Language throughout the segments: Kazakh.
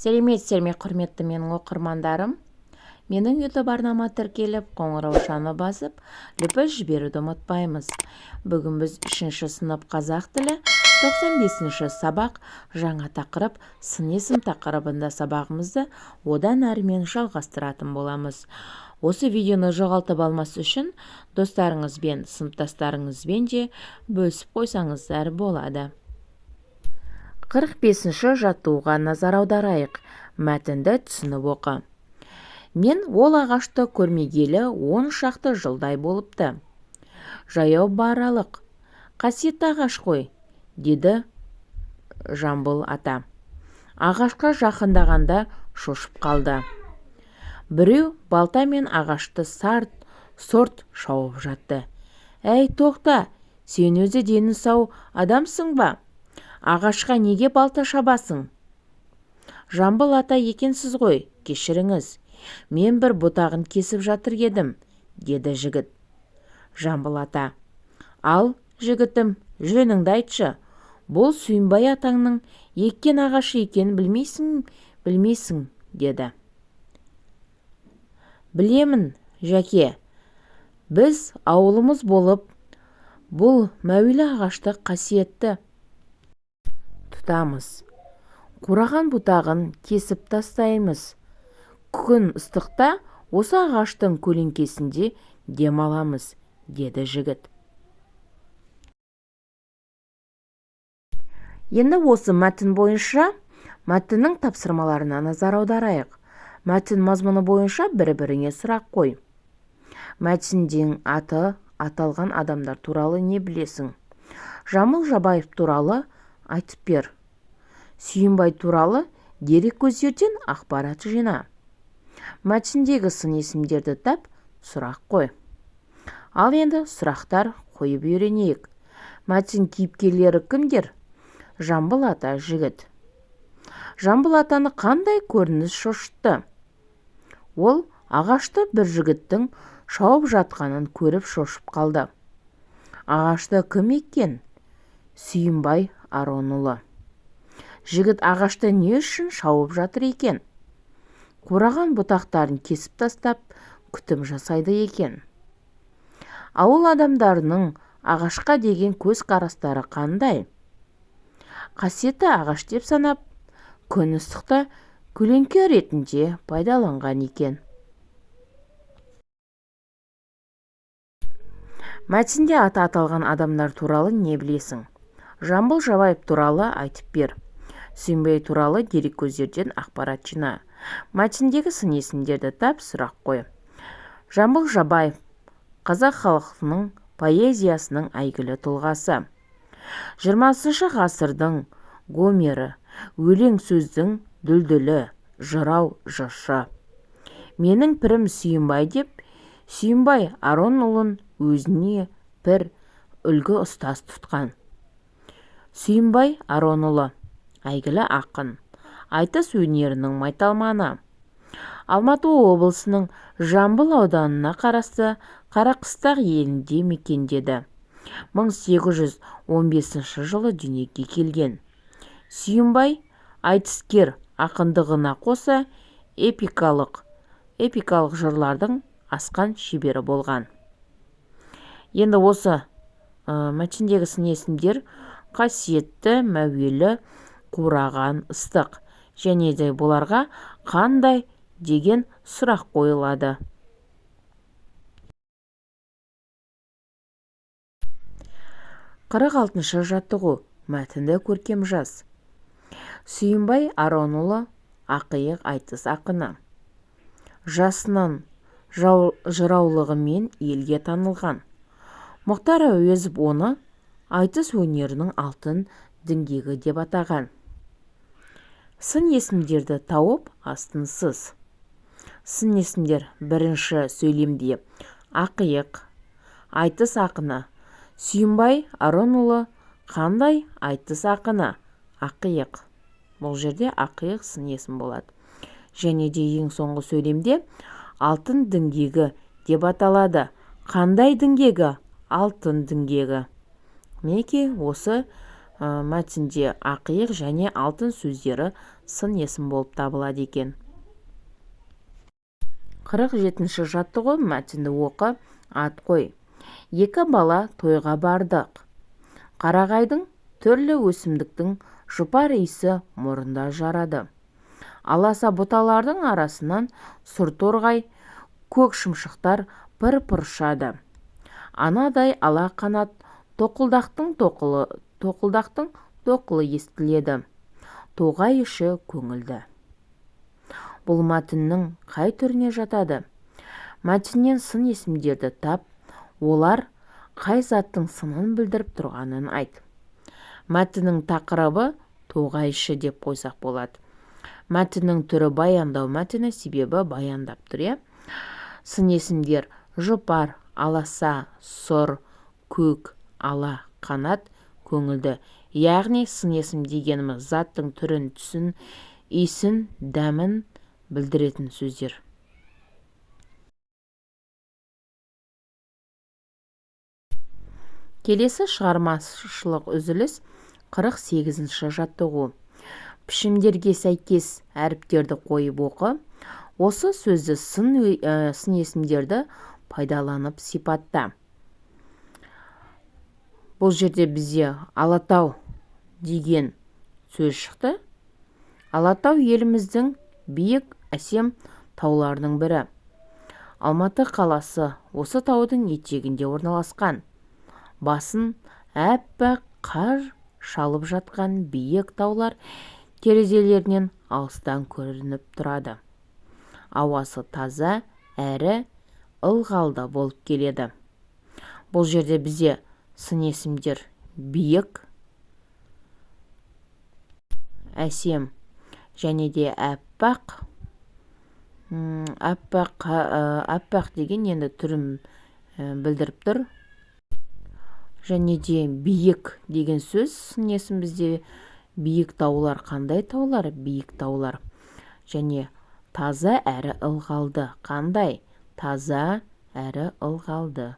Сәлеметсіздер ме, құрметті менің оқырмандарым. Менің YouTube арнама тіркеліп, қоңыраушаны басып, лүпіл жіберуді ұмытпаймыз. Бүгін біз 3-ші сынып қазақ тілі 95-ші сабақ жаңа тақырып сын есім тақырыбында сабағымызды одан әрмен жалғастыратын боламыз. Осы видеоны жоғалтып алмас үшін достарыңызбен, сыныптастарыңызбен де бөлісіп қойсаңыздар болады. 45-ші жаттығуға назар аударайық. Мәтінді түсініп оқы. Мен ол ағашты көрмегелі 10 шақты жылдай болыпты. Жаяу баралық. Қасиетті ағаш қой, деді Жамбыл ата. Ағашқа жақындағанда шошып қалды. Біреу балтамен ағашты сорт шауып жатты. Әй, тоқта, сен өзі дені сау адамсың ба? Ағашқа неге балта шабасың? Жамбыл ата екенсіз ғой, кешіріңіз. Мен бір бұтағын кесіп жатыр едім, деді жігіт. Жамбыл ата: ал, жігітім, жөніңді айтшы. Бұл Сүйінбай атаңның еккен ағашы екенін білмейсің, деді. Білемін, жәке. Біз ауылымыз болып, бұл мәуелі ағашты қасиетті тұтамыз. Қураған бұтағын кесіп тастаймыз. Күн ыстықта осы ағаштың көлеңкесінде демаламыз, деді жігіт. Енді осы мәтін бойынша мәтіннің тапсырмаларына назар аударайық. Мәтін мазмұны бойынша бір-біріңе сұрақ қой. Мәтінден аты аталған адамдар туралы не білесің? Жамбыл Жабаев туралы айтып бер. Сүйінбай туралы дерек көздерден ақпарат жина. Мәтіндегі сын есімдерді тап, сұрақ қой. Ал енді сұрақтар қойып үйренейік. Мәтін кейіпкерлері кімдер? Жамбыл ата, жігіт. Жамбыл атаны қандай көрініс шошытты? Ол ағашты бір жігіттің шауып жатқанын көріп шошып қалды. Ағашты кім еккен? Сүйінбай Аронұлы. Жігіт ағашты не үшін шауып жатыр екен? Қураған бұтақтарын кесіп тастап, күтім жасайды екен. Ауыл адамдарының ағашқа деген көз қарастары қандай? Қасиетті ағаш деп санап, күн ыстықта көлеңке ретінде пайдаланған екен. Мәтінде аты аталған адамдар туралы не білесің? Жамбыл Жабаев туралы айтып бер. Сүйінбай туралы дерек көздерден ақпарат жина. Мәтіндегі сын есімдерді тап, сұрақ қой. Жамбыл Жабаев қазақ халқының поэзиясының әйгілі тұлғасы. 20 ғасырдың Гомері, өлең сөздің дүлдүлі, жырау жыршы. Менің пірім Сүйінбай деп, Сүйінбай Аронұлын өзіне бір үлгі ұстаз тұтқан. Сүйінбай Аронұлы әйгілі ақын, айтыс өнерінің майталманы. Алматы облысының Жамбыл ауданына қарасты Қарақыстақ елінде мекендеді. 1815 жылы дүниеге келген. Сүйінбай айтыскер ақындығына қоса эпикалық жырлардың асқан шебері болған. Енді осы мәтіндегі сын есімдер қасиетті, мәуелі, қураған, ыстық және де бұларға қандай деген сұрақ қойылады. 46-шы жаттығу. Мәтінді көркем жаз. Сүйінбай Аронұлы ақиық айтыс ақыны. Жасынан жыраулығымен елге танылған. Мұхтар Әуезов оны айтыс өнерінің алтын діңгегі деп атаған. Сын есімдерді тауып астынсыз. Сын есімдер бірінші сөйлемде ақиық, айтыс ақыны. Сүйінбай Аронұлы қандай айтыс ақыны? Ақиық. Бұл жерде ақиық сын есім болады. Және де ең соңғы сөйлемде алтын діңгегі деп аталады. Қандай діңгегі? Алтын діңгегі. Мінекей осы мәтінде ақиық және алтын сөздері сын есім болып табылады екен. 47-ші жаттығу мәтінді оқы, ат қой. Екі бала тойға бардық. Қарағайдың түрлі өсімдіктің жұпар иісі мұрында жарады. Аласа бұталардың арасынан сұр торғай, көк шымшықтар пыр-пыр ұшады. Анадай ала қанат тоқылдақтың тоқылы естіледі. Тоғай іші көңілді. Бұл мәтіннің қай түріне жатады? Мәтіннен сын есімдерді тап, олар қай заттың сынын білдіріп тұрғанын айт. Мәтіннің тақырыбы тоғай іші деп қойсақ болады. Мәтіннің түрі баяндау мәтіні, себебі баяндап тұр. Сын есімдер жұпар, аласа, сұр, көк, ала, қанат, көңілді. Яғни сын есім дегеніміз заттың түрін, түсін, иісін, дәмін білдіретін сөздер. Келесі шығармашылық үзіліс 48-ші жаттығу. Пішімдерге сәйкес әріптерді қойып оқы. Осы сөзді сын есімдерді пайдаланып сипатта. Бұл жерде бізде Алатау деген сөз шықты. Алатау еліміздің биік әсем тауларының бірі. Алматы қаласы осы таудың етегінде орналасқан. Басын әппақ қар шалып жатқан биік таулар терезелерінен алыстан көрініп тұрады. Ауасы таза әрі ылғалды болып келеді. Бұл жерде бізде сын есімдер биік, әсем және де әппақ. Әппақ деген енді түрін білдіріп тұр. Және де биік деген сөз сын есім бізде биік таулар. Қандай таулар? Биік таулар. Және таза әрі ылғалды. Қандай? Таза әрі ылғалды.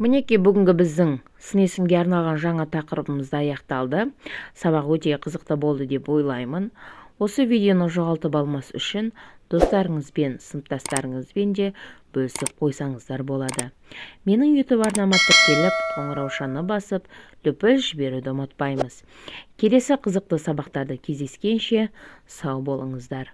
Мінекей бүгінгі біздің сын есімге арналған жаңа тақырыбымызды аяқталды. Сабақ өте қызықты болды деп ойлаймын. Осы видеоны жоғалтып алмас үшін достарыңызбен, сыныптастарыңызбен де бөлісіп қойсаңыздар болады. Менің YouTube арнама тіркеліп, қоңыраушаны басып, лүпіл жіберуді ұмытпаймыз. Келесі қызықты сабақтарда кездескенше сау болыңыздар.